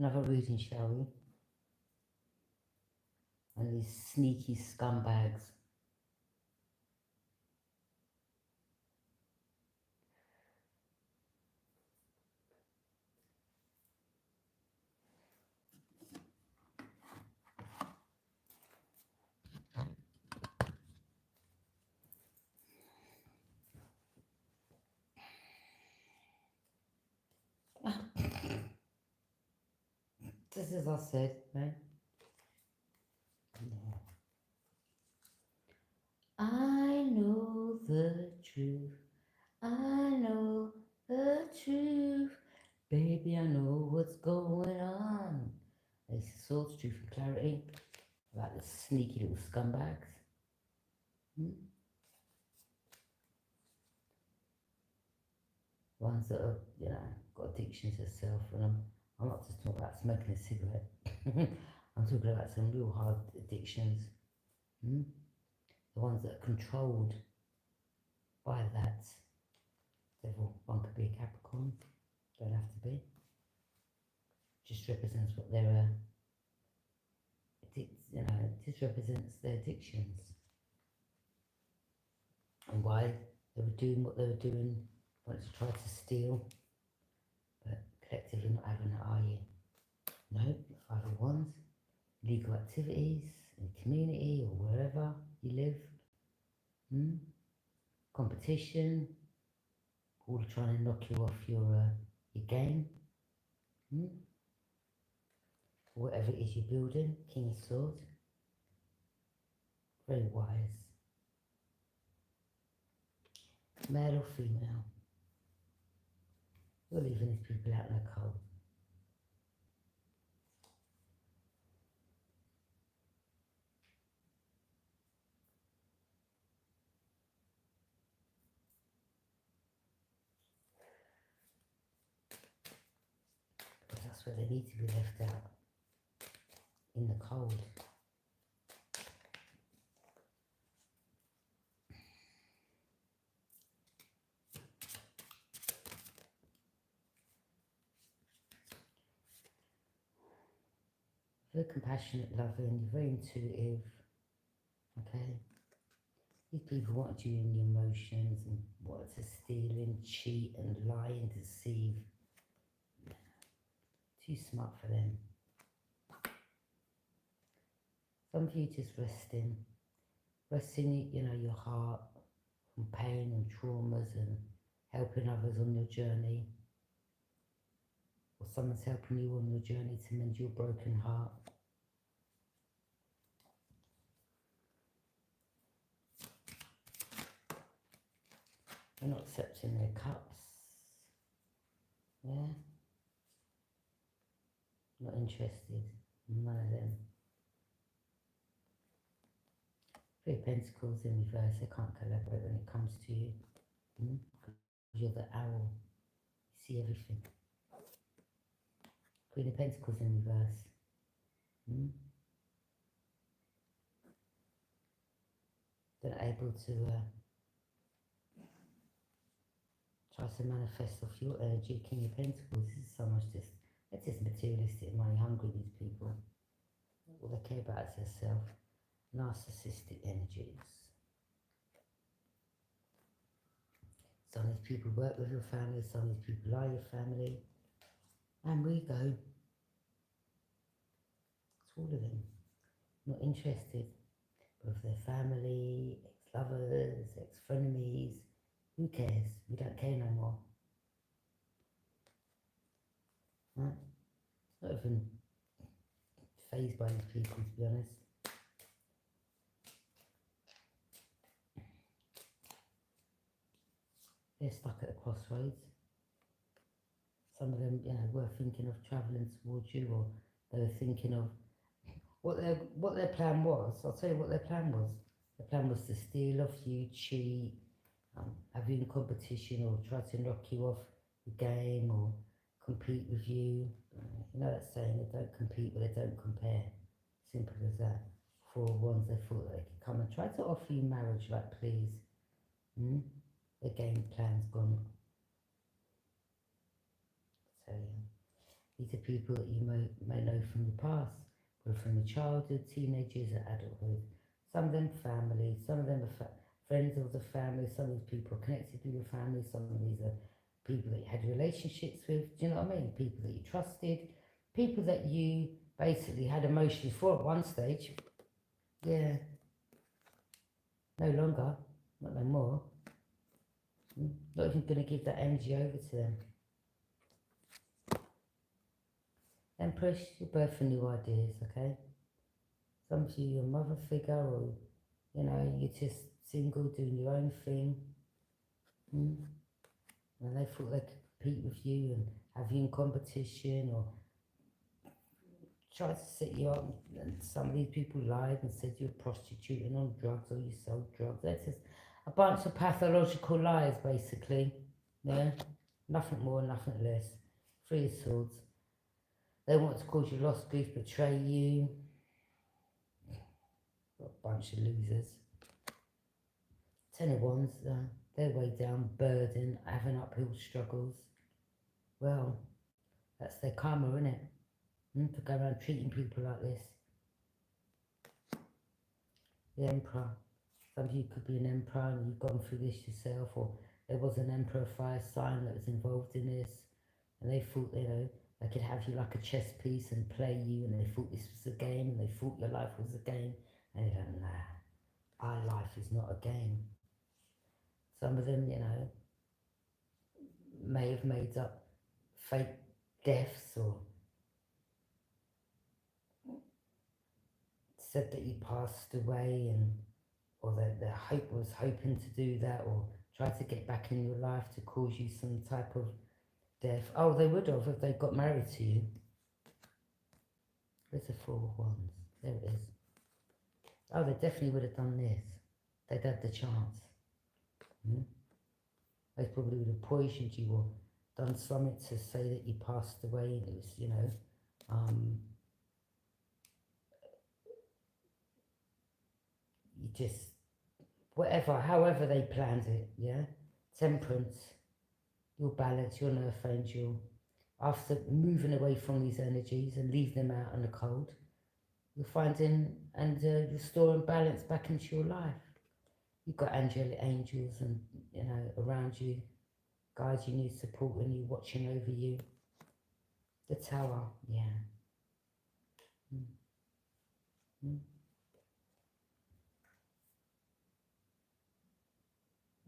Another reading, shall we? And these sneaky scumbags. Just as I said, right? Yeah. I know the truth. I know the truth. Baby, I know what's going on. This is Source, Truth and Clarity. About the sneaky little scumbags. Ones that have, got addictions themselves. And I'm not just talking about smoking a cigarette. I'm talking about some real hard addictions. The ones that are controlled by that devil. One could be a Capricorn, don't have to be. Just represents what their just represents their addictions and why they were doing what they were doing. Wanted to try to steal, but collectively not having it, are you? No, 501s, legal activities in the community or wherever you live. Competition, all trying to knock you off your game. Whatever it is you're building, King of Swords. Very wise. Male or female. You're leaving these people out in the cold. Because that's where they need to be left out. In the cold. Very compassionate, loving, very intuitive. Okay? These people wanted you in your emotions and wanted to steal and cheat and lie and deceive. Too smart for them. Some of you just resting, your heart from pain and traumas and helping others on your journey. Or someone's helping you on your journey to mend your broken heart. They're not accepting their cups. Yeah? Not interested. None of them. Three of Pentacles in reverse, they can't collaborate when it comes to you. You're the owl. You see everything. Queen of Pentacles in reverse. They're not able to try to manifest off your energy. King of Pentacles, this is so much it's just materialistic, money hungry, these people. All they care about is themselves. Narcissistic energies. Some of these people work with your family, some of these people are your family. And we go. It's all of them. Not interested with their family, ex-lovers, ex-frenemies. Who cares? We don't care no more. Right? Not even fazed by these people, to be honest. They're stuck at a crossroads. Some of them, were thinking of travelling towards you, or they were thinking of what their plan was. I'll tell you what their plan was. Their plan was to steal off you, cheat, have you in competition, or try to knock you off the game, or compete with you. You know that saying, they don't compete, but they don't compare. Simple as that. For ones they thought they could come and try to offer you marriage, like, please. The game plan's gone. So yeah. These are people that you may know from the past, or from the childhood, teenagers, and adulthood. Some of them family, some of them are friends of the family, some of these people are connected to your family, some of these are people that you had relationships with, do you know what I mean? People that you trusted, people that you basically had emotions for at one stage. Yeah, no longer, not no more. Not even going to give that energy over to them. Empress, you're birth for new ideas, okay? Some of you, your mother figure, or, you know, you're just single, doing your own thing. And they thought they could compete with you and have you in competition, or try to set you up. And some of these people lied and said you're prostituting on drugs or you sold drugs. That's just a bunch of pathological lies, basically. Yeah? Nothing more, nothing less. Three of Swords. They want to cause you loss, grief, betray you. A bunch of losers. Ten of Wands, they're way down, burden, having uphill struggles. Well, that's their karma, isn't it? To go around treating people like this. The Emperor. Some of you could be an emperor and you've gone through this yourself, or there was an emperor fire sign that was involved in this, and they thought, you know, they could have you like a chess piece and play you, and they thought this was a game, and they thought your life was a game, and they don't know. Our life is not a game. Some of them, you know, may have made up fake deaths or said that you passed away, and or that their hope was hoping to do that, or try to get back in your life to cause you some type of death. Oh, they would have if they got married to you. Where's the Four of Wands? There it is. Oh, they definitely would have done this. They'd had the chance. They probably would have poisoned you or done something to say that you passed away, and it was, you know, you just, whatever, however they planned it, yeah? Temperance, your balance, your earth angel. After moving away from these energies and leave them out in the cold, you're finding and restoring balance back into your life. You've got angelic angels and, you know, around you, guiding you, supporting you, watching over you. The Tower, yeah.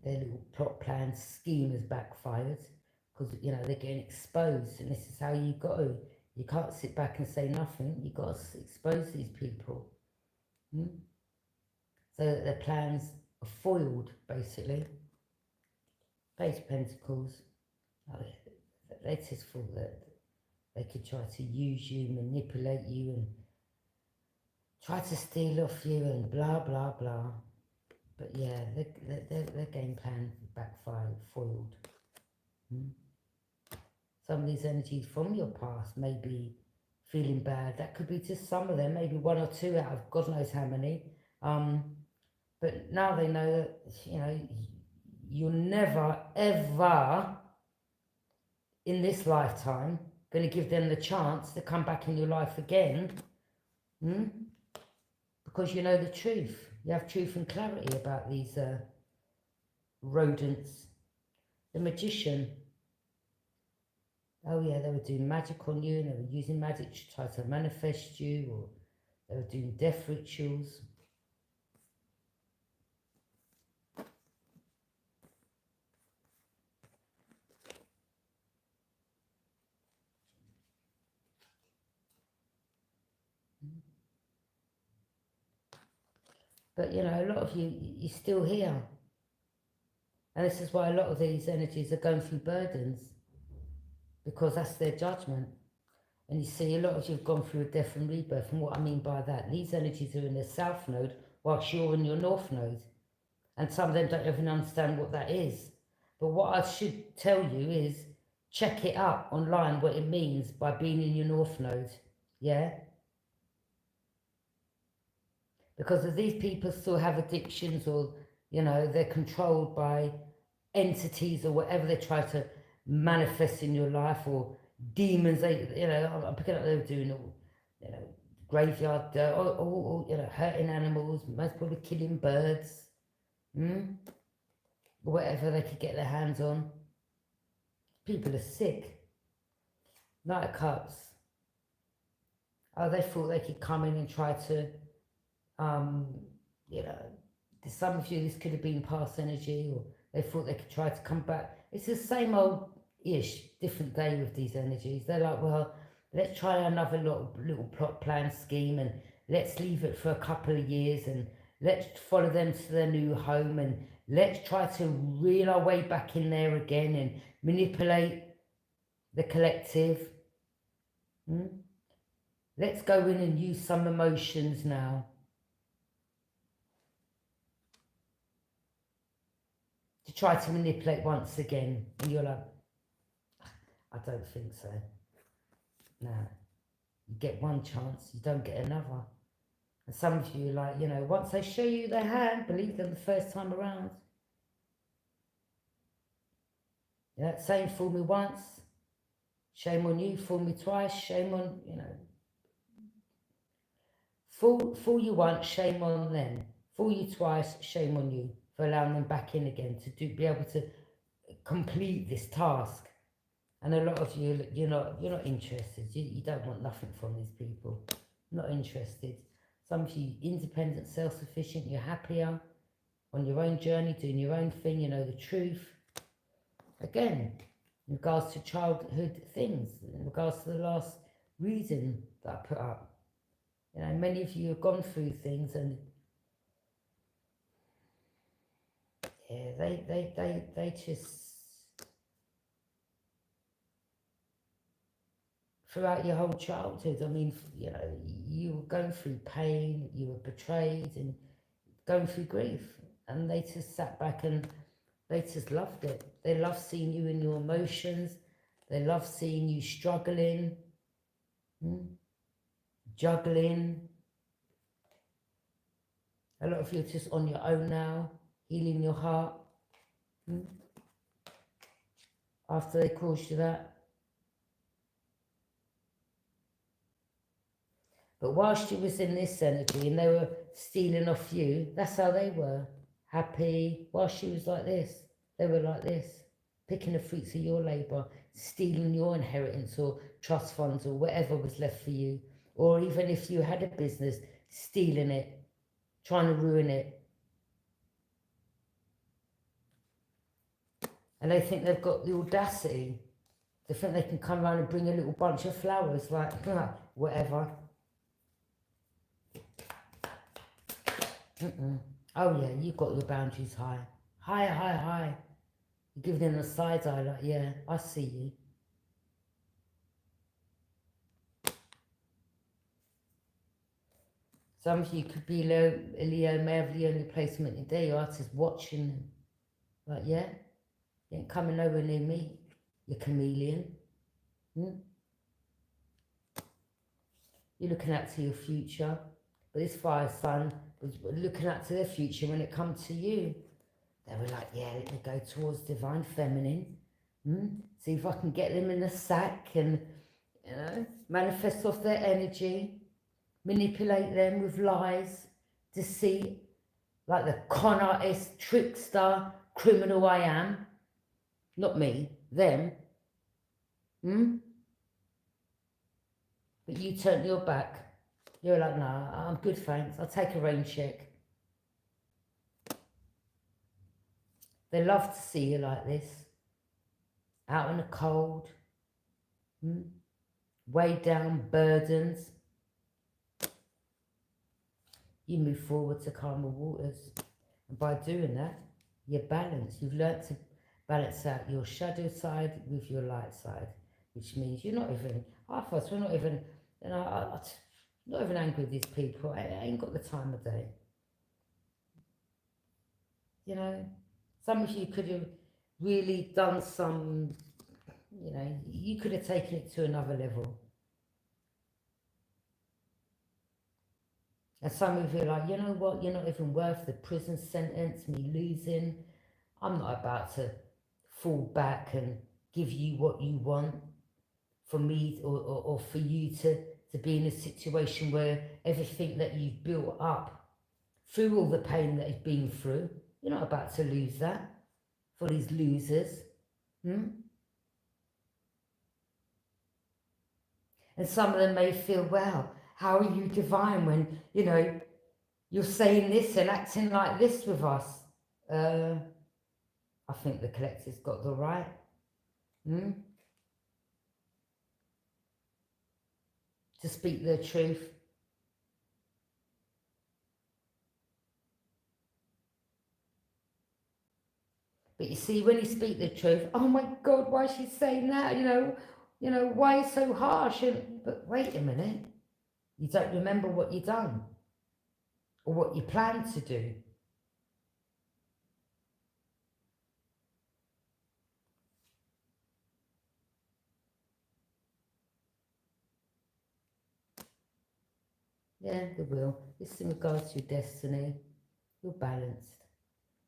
Their little plot plan scheme has backfired because, you know, they're getting exposed, and this is how you got to. You can't sit back and say nothing. You've got to expose these people. So that their plans are foiled, basically. Page of Pentacles. Oh, they just thought that they could try to use you, manipulate you, and try to steal off you, and blah, blah, blah. But yeah, their game plan backfired, foiled. Some of these energies from your past may be feeling bad. That could be just some of them, maybe one or two out of God knows how many. But now they know that, you know, you're never, ever in this lifetime going to give them the chance to come back in your life again. Because you know the truth. You have truth and clarity about these rodents. The Magician. Oh yeah, they were doing magic on you, and they were using magic to try to manifest you, or they were doing death rituals. But, you know, a lot of you, you're still here. And this is why a lot of these energies are going through burdens, because that's their judgment. And you see, a lot of you have gone through a death and rebirth. And what I mean by that, these energies are in the south node, whilst you're in your north node. And some of them don't even understand what that is. But what I should tell you is, check it up online, what it means by being in your north node. Yeah? Because if these people still have addictions, or, you know, they're controlled by entities or whatever they try to manifest in your life, or, demons. I'm picking up they were doing all, graveyard dirt, all hurting animals, most probably killing birds, whatever they could get their hands on. People are sick. Knight of Cups. Oh, they thought they could come in and try to, some of you, this could have been past energy, or they thought they could try to come back. It's the same old-ish, different day with these energies. They're like, well, let's try another little plot plan scheme, and let's leave it for a couple of years, and let's follow them to their new home, and let's try to reel our way back in there again and manipulate the collective. Let's go in and use some emotions now. To try to manipulate once again. And you're like, I don't think so. No. You get one chance, you don't get another. And some of you are like, once they show you their hand, believe them the first time around. Yeah, saying fool me once, shame on you, fool me twice, shame on, Fool you once, shame on them. Fool you twice, shame on you for allowing them back in again to be able to complete this task. And a lot of you, you're not interested. You don't want nothing from these people. Not interested. Some of you independent, self-sufficient. You're happier on your own journey, doing your own thing. You know the truth. Again, in regards to childhood things, in regards to the last reading that I put up. Many of you have gone through things, and yeah, they just, throughout your whole childhood, I mean, you were going through pain, you were betrayed and going through grief, and they just sat back and they just loved it. They loved seeing you in your emotions. They loved seeing you struggling. Juggling. A lot of you are just on your own now, healing your heart. After they caused you that. But whilst you was in this energy and they were stealing off you, that's how they were. Happy. Whilst she was like this, they were like this. Picking the fruits of your labour, stealing your inheritance or trust funds or whatever was left for you. Or even if you had a business, stealing it, trying to ruin it. And they think they've got the audacity. They think they can come around and bring a little bunch of flowers, like, whatever. Oh yeah, you've got your boundaries high. High, high, high. You're giving them a side eye, like, yeah, I see you. Some of you could be a Leo, may have Leo in the placement today. Your artist watching them. Like, yeah, you ain't coming nowhere near me, you chameleon. You're looking out to your future. But this fire sign was looking out to their future when it comes to you. They were like, yeah, let me go towards divine feminine. See if I can get them in the sack and, manifest off their energy. Manipulate them with lies, deceit, like the con artist, trickster, criminal I am. Not me, them. But you turned your back. You're like, nah, I'm good, thanks. I'll take a rain check. They love to see you like this. Out in the cold. Weighed down, burdens. You move forward to calmer waters. And by doing that, you're balanced. You've learnt to balance out your shadow side with your light side. Which means you're not even, half of us, we're not even, I'm not even angry with these people. I ain't got the time of day. Some of you could have really done some, you could have taken it to another level. And some of you are like, you know what, you're not even worth the prison sentence, me losing. I'm not about to fall back and give you what you want. for me or for you to be in a situation where everything that you've built up through all the pain that you've been through, you're not about to lose that for these losers. Hmm? And some of them may feel, well, how are you divine when, you know, you're saying this and acting like this with us? I think the collective's got the right. To speak their truth. But you see, when you speak the truth, oh my God, why is she saying that? You know, why is so harsh? But wait a minute, you don't remember what you've done or what you plan to do. Yeah, the will. This in regards to your destiny. You're balanced.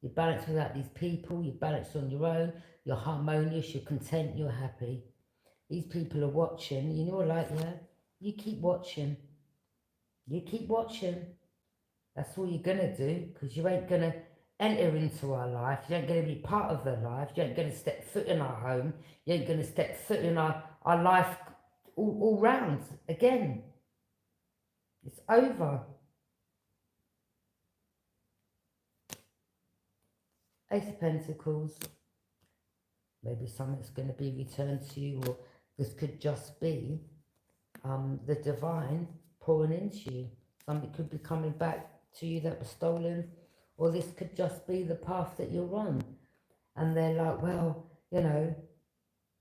You're balanced without these people. You're balanced on your own. You're harmonious. You're content. You're happy. These people are watching. You know, like, yeah, you keep watching. You keep watching. That's all you're going to do, because you ain't going to enter into our life. You ain't going to be part of their life. You ain't going to step foot in our home. You ain't going to step foot in our life all round again. It's over. Ace of Pentacles. Maybe something's going to be returned to you, or this could just be the divine pouring into you. Something could be coming back to you that was stolen, or this could just be the path that you're on. And they're like, well, you know,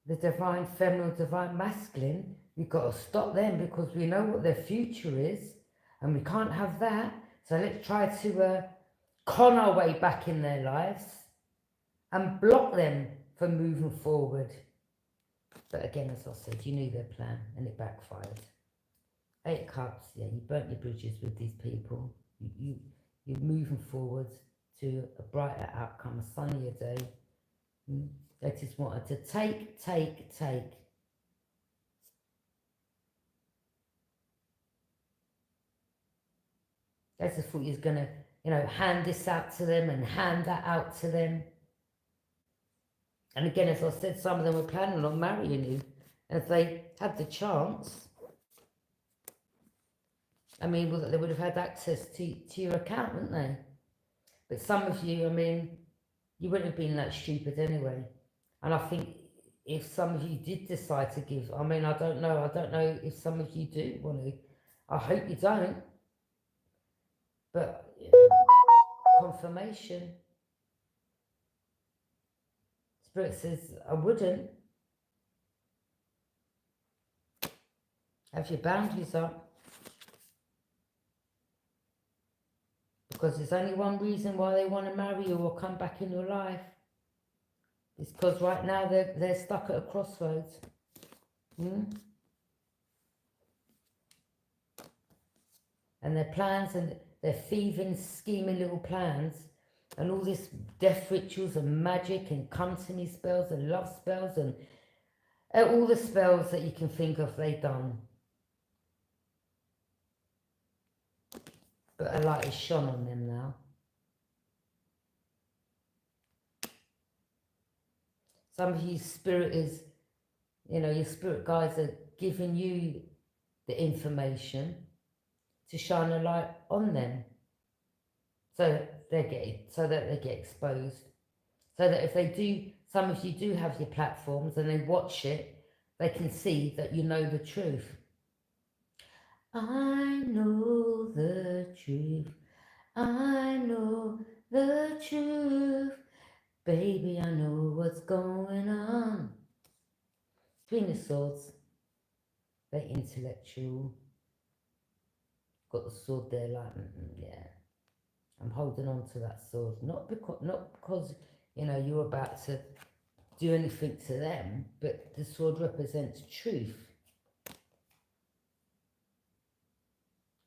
the divine feminine, divine masculine, we've got to stop them because we know what their future is and we can't have that. So let's try to con our way back in their lives and block them from moving forward. But again, as I said, you knew their plan and it backfired. 8 of Cups, yeah, you burnt your bridges with these people. You're moving forward to a brighter outcome, a sunnier day. They just wanted to take. They just thought you was going to, you know, hand this out to them and hand that out to them. And again, as I said, some of them were planning on marrying you. And if they had the chance, I mean, well, they would have had access to your account, wouldn't they? But some of you, I mean, you wouldn't have been that stupid anyway. And I think if some of you did decide to give, I mean, I don't know if some of you do want to. I hope you don't. But confirmation. Spirit says, I wouldn't. Have your boundaries up. Because there's only one reason why they want to marry you or come back in your life. It's because right now they're stuck at a crossroads. And their plans and their thieving, scheming little plans and all this death rituals and magic and come to me spells and love spells and all the spells that you can think of, they've done. But a light is shone on them now. Some of you spirit is, you know, your spirit guides are giving you the information to shine a light on them. So that they get exposed. So that if they do, some of you do have your platforms and they watch it, they can see that you know the truth. I know the truth. I know the truth. Baby, I know what's going on. Queen of Swords. Very intellectual. Got the sword there like, yeah. I'm holding on to that sword. Not because, you know, you're about to do anything to them, but the sword represents truth.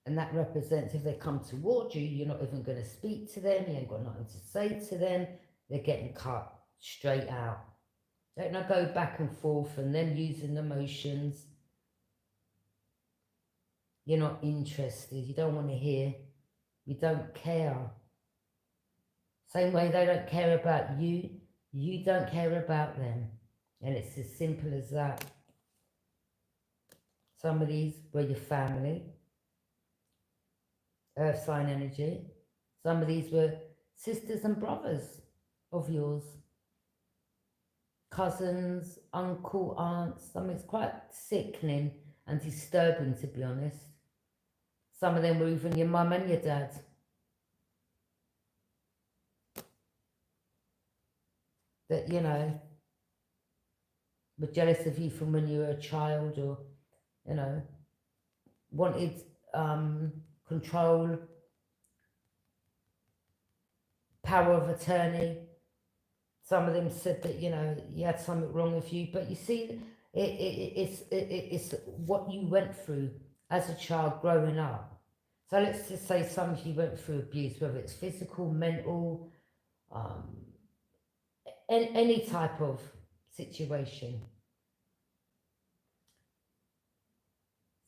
And that represents if they come towards you, you're not even going to speak to them, you ain't got nothing to say to them, they're getting cut straight out. Don't not go back and forth and then using emotions. You're not interested. You don't want to hear. You don't care. Same way they don't care about you, you don't care about them. And it's as simple as that. Some of these were your family, earth sign energy. Some of these were sisters and brothers of yours. Cousins, uncle, aunts. I mean, it's quite sickening and disturbing, to be honest. Some of them were even your mum and your dad. That, you know, were jealous of you from when you were a child, or, you know, wanted control, power of attorney. Some of them said that, you know, you had something wrong with you. But you see, it's what you went through as a child growing up. So let's just say some of you went through abuse, whether it's physical, mental, any type of situation.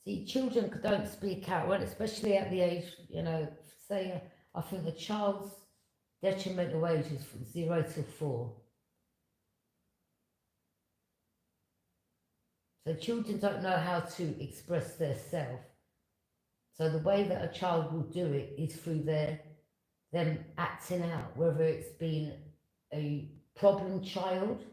See, children don't speak out, well, especially at the age, you know, say, I think a child's detrimental age is from 0 to 4. So children don't know how to express their self. So the way that a child will do it is through them acting out, whether it's been a problem child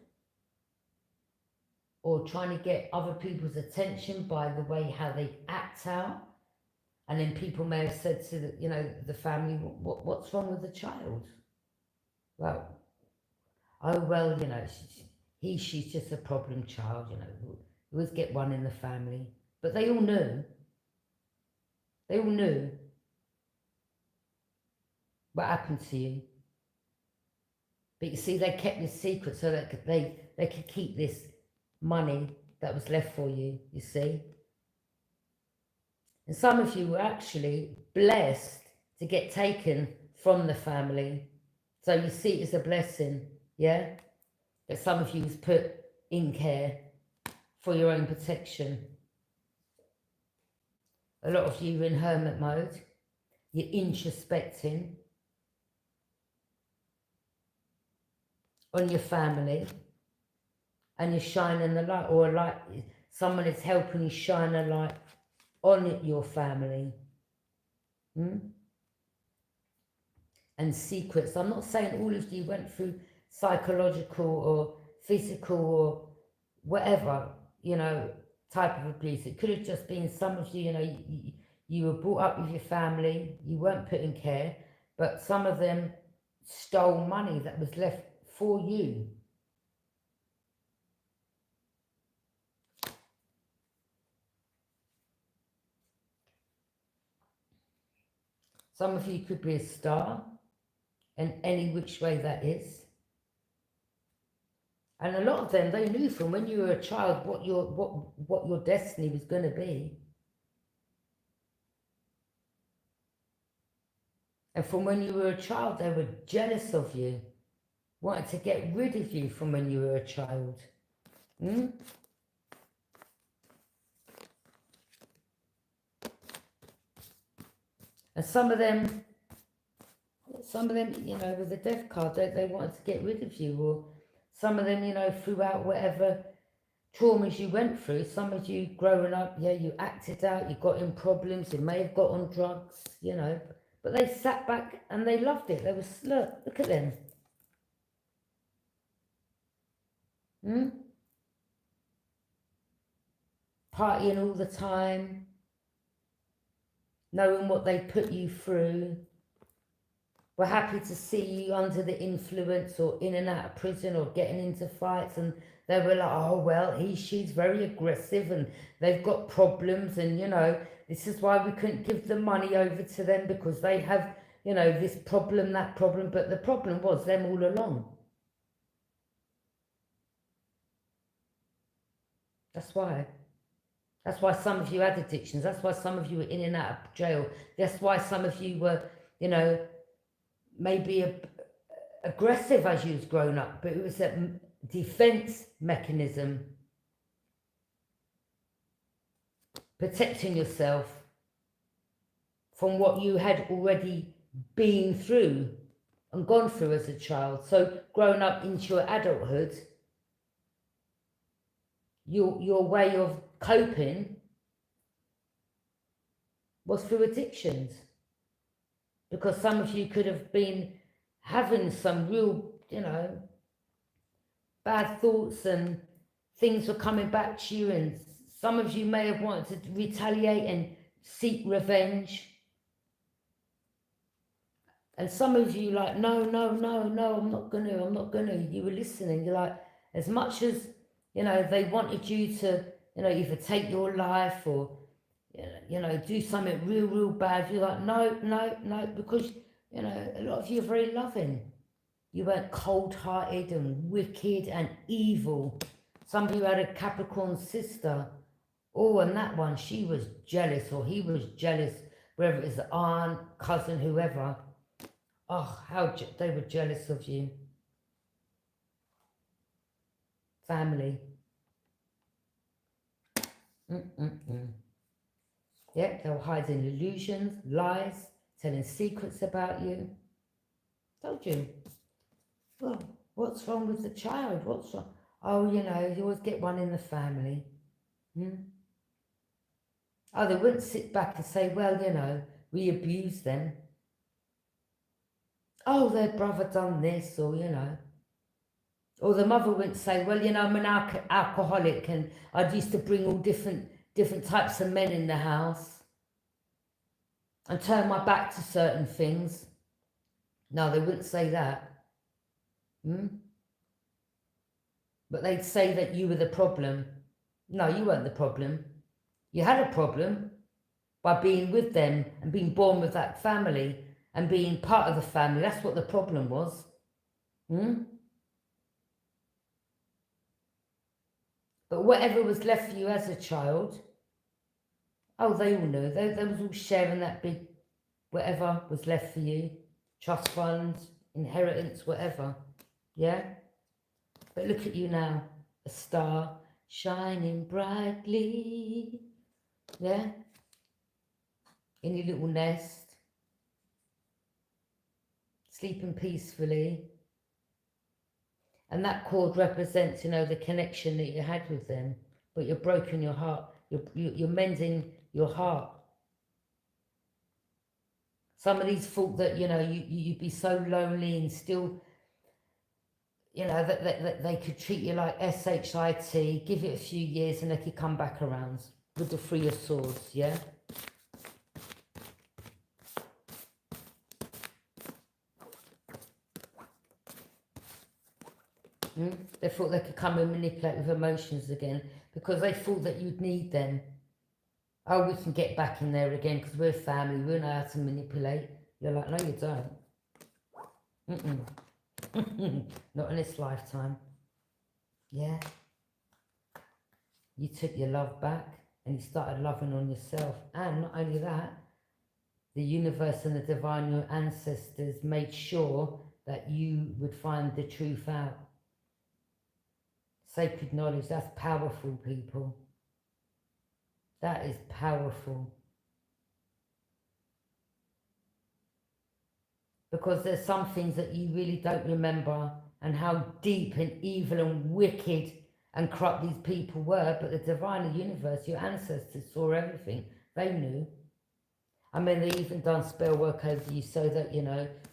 or trying to get other people's attention by the way how they act out. And then people may have said to the, you know, the family, what's wrong with the child? Well, oh, well, you know, she's just a problem child, you know, we always get one in the family. But they all knew. They all knew what happened to you. But you see, they kept this secret so that they could keep this money that was left for you, you see. And some of you were actually blessed to get taken from the family. So you see it as a blessing, yeah? That some of you was put in care for your own protection. A lot of you are in hermit mode. You're introspecting on your family, and you're shining the light, or a light, someone is helping you shine a light on your family. And secrets. I'm not saying all of you went through psychological or physical or whatever, you know, type of abuse. It could have just been some of you, you know, you were brought up with your family, you weren't put in care, but some of them stole money that was left for you. Some of you could be a star, in any which way that is. And a lot of them, they knew from when you were a child what your destiny was going to be. And from when you were a child, they were jealous of you, wanted to get rid of you from when you were a child. And some of them, you know, with the death card, they wanted to get rid of you. Or some of them, you know, throughout whatever traumas you went through, some of you growing up, yeah, you acted out, you got in problems, you may have got on drugs, you know, but they sat back and they loved it. They were, look at them. Partying all the time, knowing what they put you through. We're happy to see you under the influence or in and out of prison or getting into fights, and they were like, oh, well, she's very aggressive and they've got problems, and, you know, this is why we couldn't give the money over to them, because they have, you know, this problem, that problem. But the problem was them all along. That's why. That's why some of you had addictions. That's why some of you were in and out of jail. That's why some of you were, you know, maybe aggressive as you was growing up, but it was that defense mechanism, protecting yourself from what you had already been through and gone through as a child. So growing up into your adulthood, your way of coping was through addictions. Because some of you could have been having some real, bad thoughts, and things were coming back to you, and some of you may have wanted to retaliate and seek revenge. And some of you like, no, I'm not gonna. You were listening. You're like, as much as, they wanted you to, either take your life or, do something real bad. You're like, no, because, a lot of you are very loving. You weren't cold-hearted and wicked and evil. Some of you had a Capricorn sister. Oh, and that one, she was jealous, or he was jealous, whether it was the aunt, cousin, whoever. Oh, how they were jealous of you. Family. Yeah, they were hiding illusions, lies, telling secrets about you. Told you. Well, what's wrong with the child? What's wrong? Oh, you always get one in the family. Oh, they wouldn't sit back and say, well, we abused them. Oh, their brother done this, or, Or the mother wouldn't say, well, I'm an alcoholic, and I used to bring all different types of men in the house and turn my back to certain things. No, they wouldn't say that. But they'd say that you were the problem. No, you weren't the problem. You had a problem by being with them and being born with that family and being part of the family. That's what the problem was. But whatever was left for you as a child, oh, they all knew. They was all sharing that big, whatever was left for you. Trust funds, inheritance, whatever. Yeah? But look at you now. A star shining brightly. Yeah? In your little nest. Sleeping peacefully. And that cord represents, the connection that you had with them. But you're broken your heart. You're mending your heart. Some of these thought that, you'd be so lonely and still, that they could treat you like SHIT, give it a few years and they could come back around with the Three of Swords, yeah? They thought they could come and manipulate with emotions again because they thought that you'd need them. Oh, we can get back in there again because we're family, we know how to manipulate. You're like, no, you don't. Not in this lifetime. Yeah. You took your love back and you started loving on yourself. And not only that, the universe and the divine, your ancestors, made sure that you would find the truth out. Sacred knowledge, that's powerful, people. That is powerful. Because there's some things that you really don't remember, and how deep and evil and wicked and corrupt these people were, but the divine universe, your ancestors, saw everything. They knew. I mean, they even done spell work over you so that,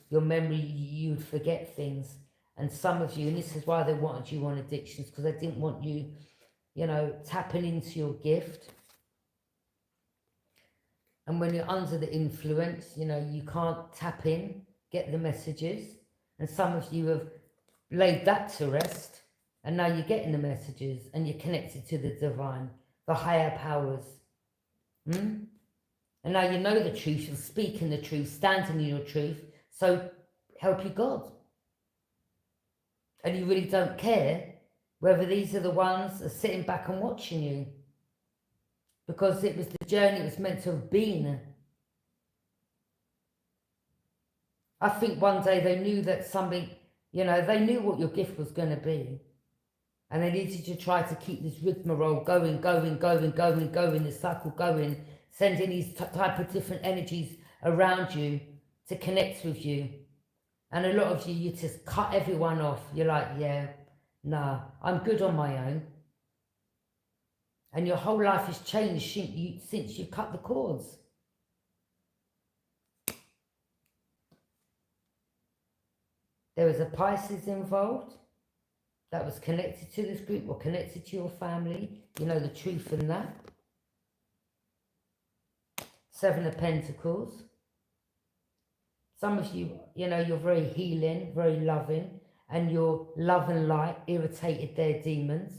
your memory, you'd forget things. And some of you, and this is why they wanted you on addictions, because they didn't want you, tapping into your gift. And when you're under the influence, you can't tap in, get the messages. And some of you have laid that to rest, and now you're getting the messages, and you're connected to the divine, the higher powers. And now you know the truth, you're speaking the truth, standing in your truth, so help you God. And you really don't care whether these are the ones that are sitting back and watching you. Because it was the journey it was meant to have been. I think one day they knew that something, they knew what your gift was going to be. And they need you to try to keep this rigmarole going, the cycle going, sending these type of different energies around you to connect with you. And a lot of you, you just cut everyone off. You're like, yeah, nah, I'm good on my own. And your whole life has changed since you cut the cords. There was a Pisces involved that was connected to this group or connected to your family. You know the truth in that. 7 of Pentacles. Some of you, you know, you're very healing, very loving, and your love and light irritated their demons.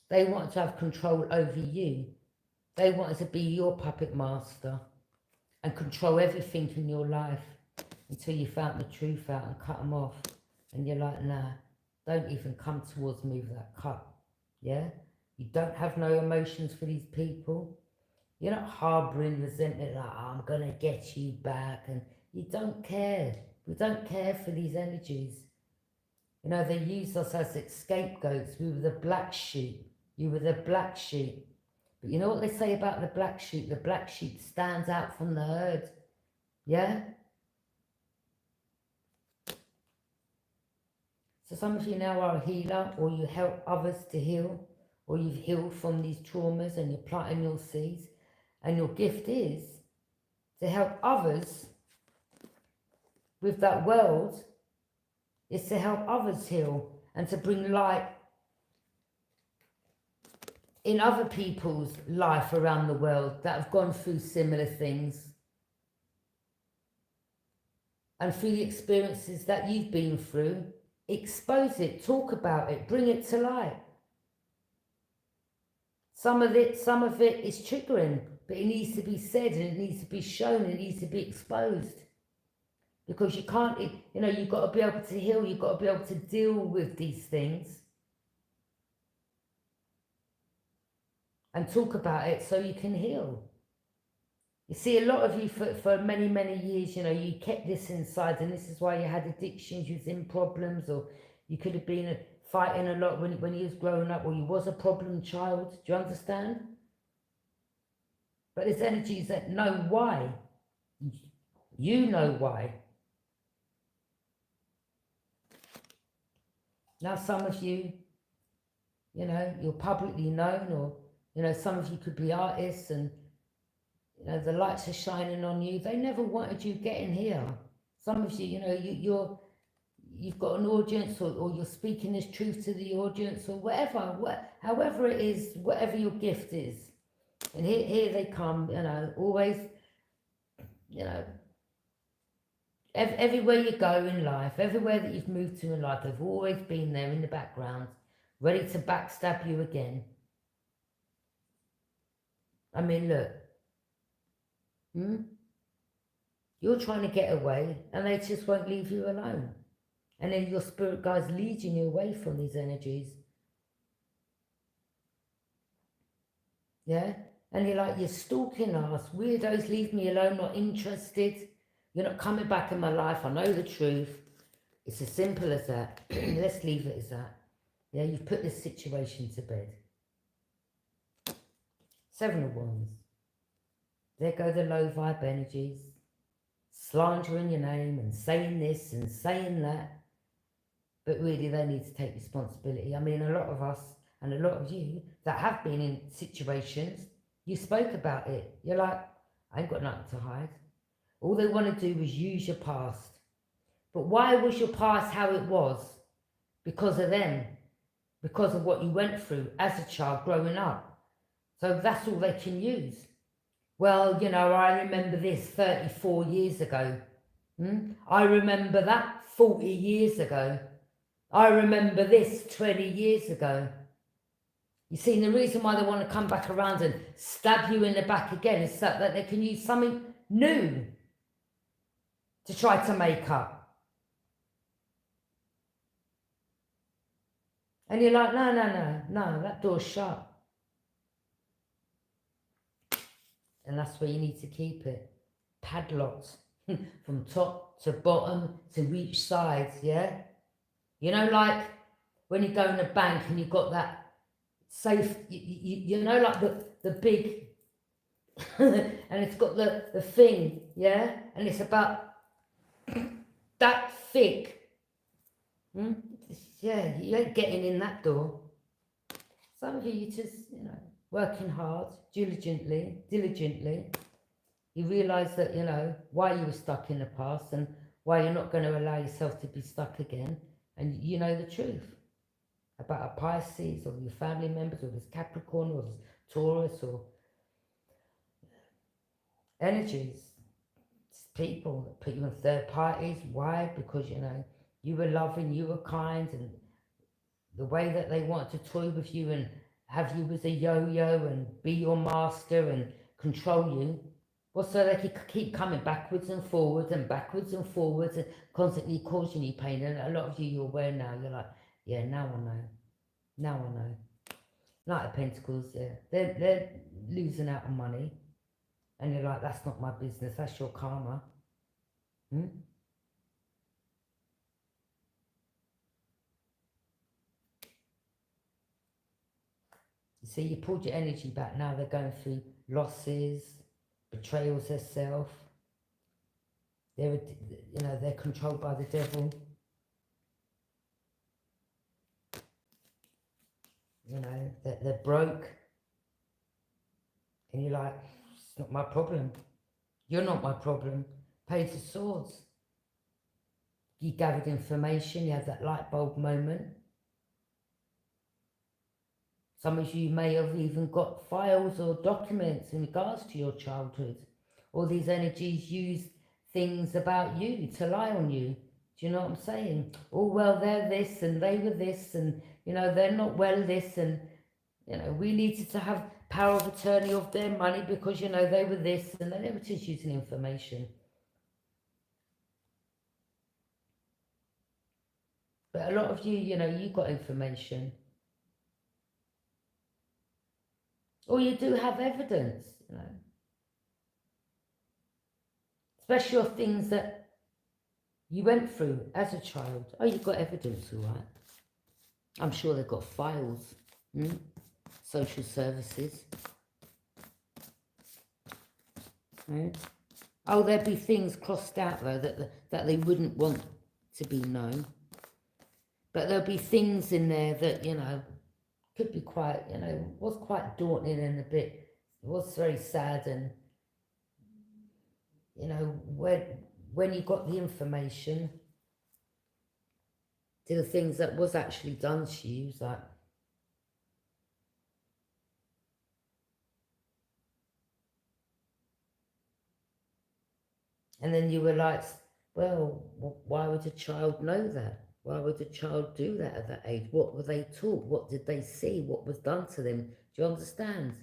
They wanted to have control over you. They wanted to be your puppet master and control everything in your life until you found the truth out and cut them off. And you're like, nah, don't even come towards me with that cut. Yeah? You don't have no emotions for these people. You're not harbouring resentment like, oh, I'm going to get you back. And you don't care. We don't care for these energies. You know, they use us as scapegoats. We were the black sheep. You were the black sheep. But you know what they say about the black sheep? The black sheep stands out from the herd. Yeah? So some of you now are a healer, or you help others to heal, or you've healed from these traumas and you're planting your seeds. And your gift is to help others with that world, is to help others heal and to bring light in other people's life around the world that have gone through similar things. And through the experiences that you've been through, expose it, talk about it, bring it to light. Some of it is triggering, but it needs to be said and it needs to be shown, it needs to be exposed. Because you can't, you know, you've got to be able to heal, you've got to be able to deal with these things. And talk about it so you can heal. You see, a lot of you for many, many years, you know, you kept this inside, and this is why you had addictions, you was in problems, or you could have been fighting a lot when you was growing up, or you was a problem child. Do you understand? But there's energies that know why. You know why. Now some of you, you know, you're publicly known, or, you know, some of you could be artists, and, you know, the lights are shining on you. They never wanted you getting here. Some of you, you know, you've got an audience, or you're speaking this truth to the audience, or whatever, however it is, whatever your gift is. And here they come, you know, always, you know, everywhere you go in life, everywhere that you've moved to in life, they've always been there in the background, ready to backstab you again. I mean, look, you're trying to get away, and they just won't leave you alone. And then your spirit guide's leading you away from these energies. Yeah? And you're like, you're stalking us. Weirdos, leave me alone, not interested. You're not coming back in my life. I know the truth. It's as simple as that. Let's leave it as that. Yeah, you've put this situation to bed. 7 of Wands. There go the low vibe energies. Slandering your name and saying this and saying that. But really, they need to take responsibility. I mean, a lot of us and a lot of you that have been in situations, you spoke about it. You're like, I ain't got nothing to hide. All they want to do is use your past. But why was your past how it was? Because of them. Because of what you went through as a child growing up. So that's all they can use. Well, you know, I remember this 34 years ago. I remember that 40 years ago. I remember this 20 years ago. You see, the reason why they want to come back around and stab you in the back again is so that they can use something new to try to make up. And you're like, no, that door's shut. And that's where you need to keep it. padlocked from top to bottom to each side, yeah? You know, like when you go in a bank and you've got that safe, you know, like the big, and it's got the thing, yeah? And it's about that thick. Yeah, you ain't getting in that door. Some of you just, you know, working hard, diligently. You realise that, you know, why you were stuck in the past and why you're not going to allow yourself to be stuck again. And you know the truth about a Pisces or your family members or this Capricorn or this Taurus or energies. It's people that put you in third parties. Why? Because, you know, you were loving, you were kind, and the way that they want to toy with you and have you as a yo-yo and be your master and control you, well, so they could keep coming backwards and forwards and constantly causing you pain. And a lot of you, you're aware now, you're like, yeah, now I know. Now I know. Knight of Pentacles, yeah. They're losing out on money. And you're like, that's not my business, that's your karma. You see, you pulled your energy back. Now they're going through losses, betrayals themselves. They're, you know, they're controlled by the devil. You know, they're broke. And you're like, it's not my problem. You're not my problem. Page of Swords. You gathered information, you had that light bulb moment. Some of you may have even got files or documents in regards to your childhood. All these energies use things about you to lie on you. Do you know what I'm saying? Oh, well, they're this and they were this and, you know, they're not well this and, you know, we needed to have power of attorney of their money because, you know, they were this and they were just using information. But a lot of you, you know, you got information. Or you do have evidence, you know. Especially of things that you went through as a child. Oh, you've got evidence, all right. I'm sure they've got files. Social services. Right? Oh, there'd be things crossed out, though, that they wouldn't want to be known. But there'll be things in there that, you know, could be quite, you know, was quite daunting and a bit, it was very sad. And, you know, when you got the information, to the things that was actually done to you, was like, and then you were like, well, why would a child know that? Why would a child do that at that age? What were they taught? What did they see? What was done to them? Do you understand?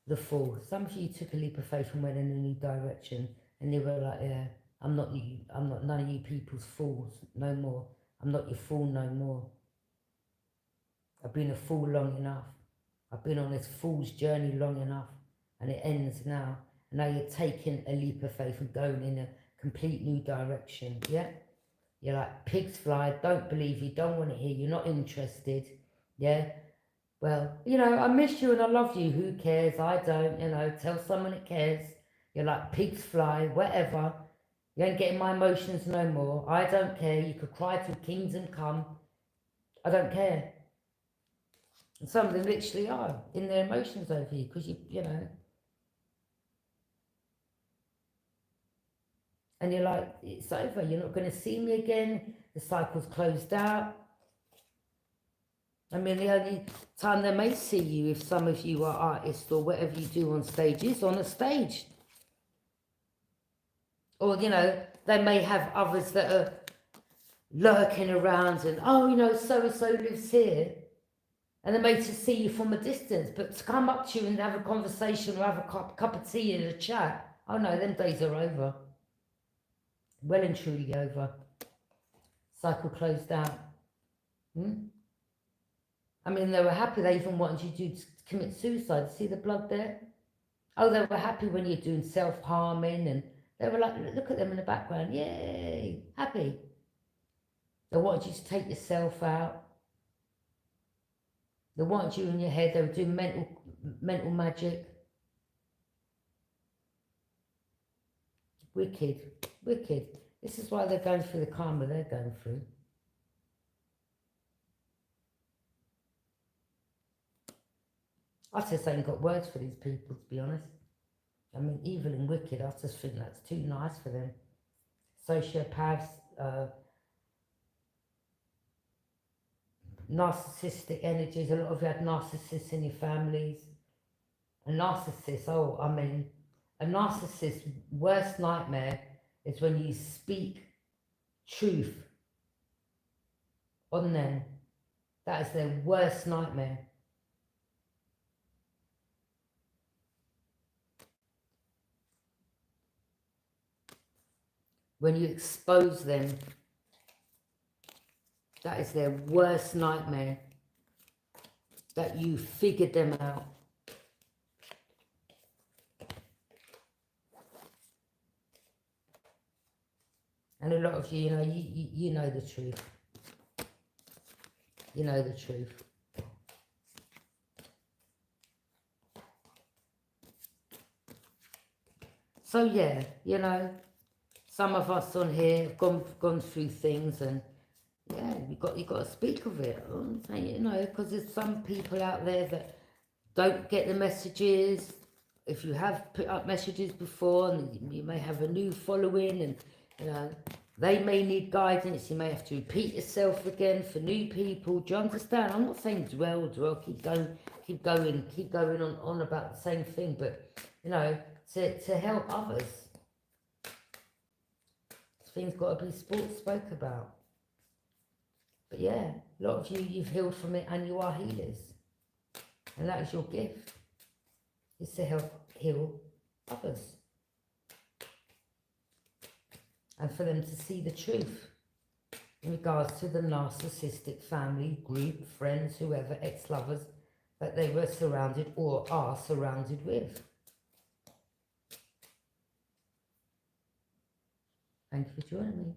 The Fool. Some of you took a leap of faith and went in a new direction, and you were like, yeah, I'm not none of you people's fools no more. I'm not your fool no more. I've been a fool long enough. I've been on this fool's journey long enough, and it ends now. And now you're taking a leap of faith and going in a complete new direction, yeah? You're like, pigs fly, don't believe you, don't want to hear, you're not interested, yeah? Well, you know, I miss you and I love you, who cares? I don't, you know, tell someone that cares. You're like, pigs fly, whatever. You ain't getting my emotions no more. I don't care, you could cry till kingdom come. I don't care. And some of them literally are in their emotions over you, because you know. And you're like, it's over, you're not going to see me again, the cycle's closed out. I mean, the only time they may see you, if some of you are artists or whatever you do on stage, is on a stage. Or, you know, they may have others that are lurking around and, oh, you know, so-and-so lives here. And they may just see you from a distance, but to come up to you and have a conversation or have a cup of tea and a chat, oh no, them days are over. Well and truly over. Cycle closed out. I mean, they were happy. They even wanted you to commit suicide. See the blood there? Oh, they were happy when you're doing self-harming, and they were like, look at them in the background, yay, happy. They wanted you to take yourself out. They wanted you in your head. They were doing mental magic. Wicked, wicked. This is why they're going through the karma they're going through. I just ain't got words for these people, to be honest. I mean, evil and wicked, I just think that's too nice for them. Sociopaths, narcissistic energies. A lot of you had narcissists in your families. A narcissist, oh, I mean, a narcissist's worst nightmare is when you speak truth on them. That is their worst nightmare. When you expose them, that is their worst nightmare. That you figured them out. And a lot of you, you know the truth. You know the truth. So yeah, some of us on here have gone through things, and yeah, you got to speak of it. I'm saying, because there's some people out there that don't get the messages. If you have put up messages before, and you may have a new following, and they may need guidance. You may have to repeat yourself again for new people. Do you understand? I'm not saying dwell, keep going on about the same thing, but to help others. Things got to be spoke about. But yeah, a lot of you've healed from it, and you are healers. And that is your gift, is to help heal others. And for them to see the truth in regards to the narcissistic family, group, friends, whoever, ex-lovers that they were surrounded or are surrounded with. Thank you for joining me.